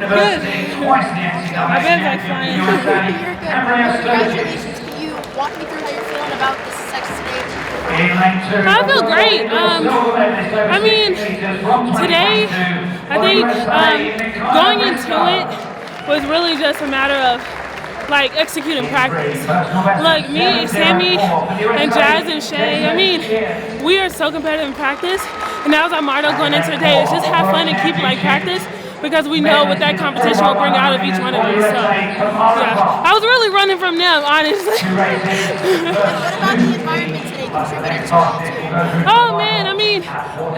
Good. My bed's like flying. You're good. Congratulations. Can you walk me through how you're feeling about this second stage? I feel great. I mean, today, I think going into it was really just a matter of like executing practice. Like me, Sammy, and Jazz and Shay, I mean, we are so competitive in practice. And that was our motto going into the day, is just have fun and keep it like practice, because we know what that competition will bring out of each one of us. So, yeah. I was really running from them, honestly. What about the environment today contributed to it? Oh man, I mean,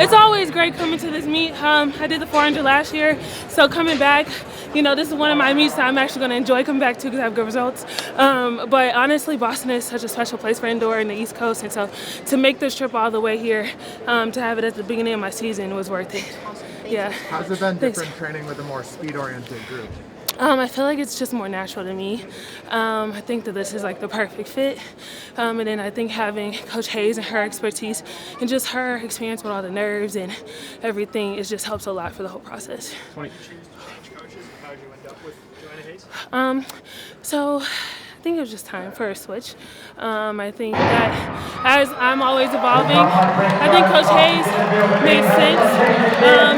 it's always great coming to this meet. I did the 400 last year, so coming back, you know, this is one of my meets that I'm actually going to enjoy coming back to because I have good results. But honestly, Boston is such a special place for indoor in the East Coast, and so to make this trip all the way here, to have it at the beginning of my season was worth it. Yeah. How's it been different training with a more speed-oriented group? I feel like it's just more natural to me. I think that this is like the perfect fit. And then I think having Coach Hayes and her expertise and just her experience with all the nerves and everything, it just helps a lot for the whole process. How did you end up with Joanna Hayes? So I think it was just time for a switch. I think that as I'm always evolving, I think Coach Hayes makes sense.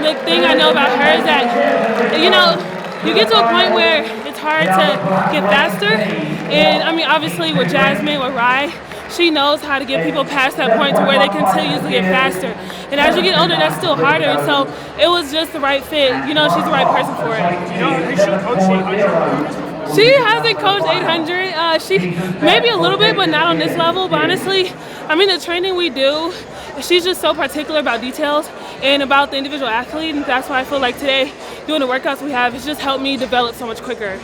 The thing I know about her is that, you know, you get to a point where it's hard to get faster. And I mean, obviously with Jasmine, with Rye, she knows how to get people past that point to where they continuously get faster. And as you get older, that's still harder. And so it was just the right fit. You know, she's the right person for it. You know, has she coached 800? She hasn't coached 800. She maybe a little bit, but not on this level. But honestly, I mean, the training we do, she's just so particular about details and about the individual athlete. And that's why I feel like today, doing the workouts we have, it's just helped me develop so much quicker.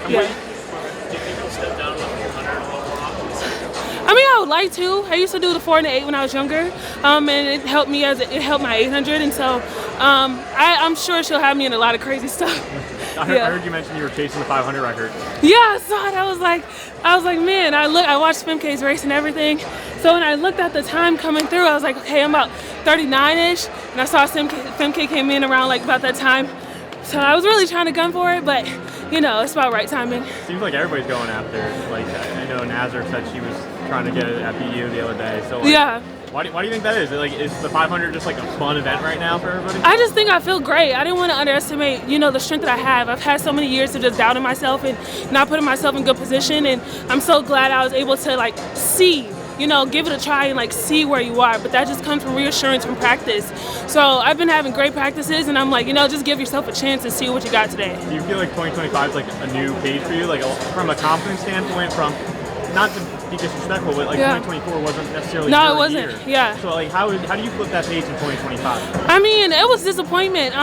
Yeah. Do you think you'll step down to 400 a little more often? I mean, I would like to. I used to do the 4 and the 8 when I was younger, and it helped me it helped my 800, and so I'm sure she'll have me in a lot of crazy stuff. I heard you mention you were chasing the 500 record. Yeah, I saw it. I was like, man. I watched Femke's race and everything. So when I looked at the time coming through, I was like, okay, I'm about 39-ish, and I saw Femke came in around like about that time. So I was really trying to gun for it, but you know, it's about right timing. Seems like everybody's going after it. Like I know Nazar said she was trying to get it at BU the other day. So like, yeah. Why do you think that is? Is the 500 just like a fun event right now for everybody? I just think I feel great. I didn't want to underestimate, you know, the strength that I have. I've had so many years of just doubting myself and not putting myself in good position, and I'm so glad I was able to like see, you know, give it a try and like see where you are. But that just comes from reassurance from practice. So I've been having great practices, and I'm like, you know, just give yourself a chance and see what you got today. Do you feel like 2025 is like a new page for you, like from a confidence standpoint, from not to be disrespectful, but like 2024 wasn't necessarily no, your it wasn't. year. Yeah. So like, how do you flip that page in 2025? I mean, it was disappointment.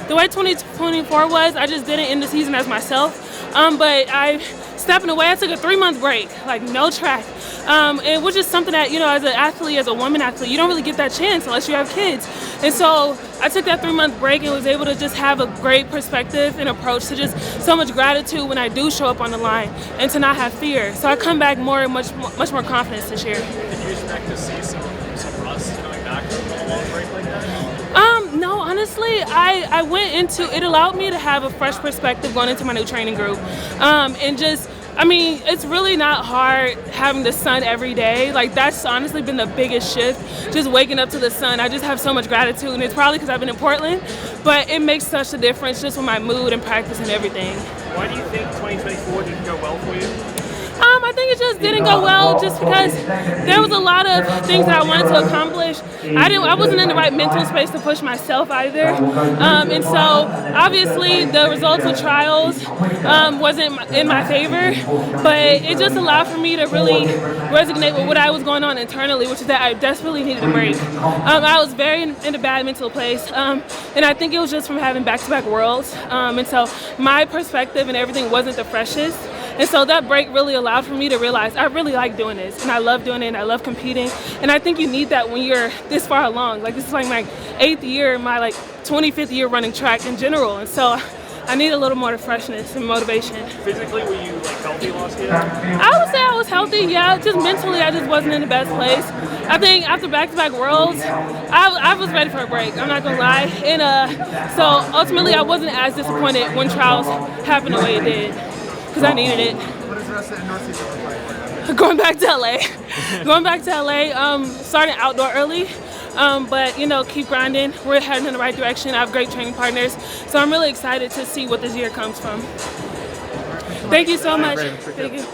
The way 2024 was, I just didn't end the season as myself. But stepping away, I took a 3-month break, like no track. And which is something that, you know, as an athlete, as a woman athlete, you don't really get that chance unless you have kids. And so I took that 3-month break and was able to just have a great perspective and approach to just so much gratitude when I do show up on the line and to not have fear. So I come back much more confidence this year. Did you expect to see some rust coming back from a long break like that? No, honestly, I went into it, allowed me to have a fresh perspective going into my new training group. And just, I mean, it's really not hard having the sun every day. Like, that's honestly been the biggest shift, just waking up to the sun. I just have so much gratitude, and it's probably because I've been in Portland, but it makes such a difference just with my mood and practice and everything. Why do you think 2024 didn't go well for you? I think it just didn't go well just because there was a lot of things that I wanted to accomplish. I wasn't in the right mental space to push myself either. And so obviously the results of trials wasn't in my favor, but it just allowed for me to really resonate with what I was going on internally, which is that I desperately needed a break. I was very in a bad mental place, and I think it was just from having back-to-back worlds. And so my perspective and everything wasn't the freshest. And so that break really allowed for me to realize I really like doing this, and I love doing it, and I love competing. And I think you need that when you're this far along. Like, this is like my 8th year, my like 25th year running track in general. And so I need a little more freshness and motivation. Physically, were you like healthy last year? I would say I was healthy, yeah. Just mentally, I just wasn't in the best place. I think after back-to-back worlds, I was ready for a break. I'm not gonna lie. And so ultimately, I wasn't as disappointed when trials happened the way it did, because I needed it. What does the rest of the indoor season look like for you? Going back to LA. Going back to LA, starting outdoor early. But, you know, keep grinding. We're heading in the right direction. I have great training partners. So I'm really excited to see what this year comes from. Thank you so much. Raevyn, Thank you.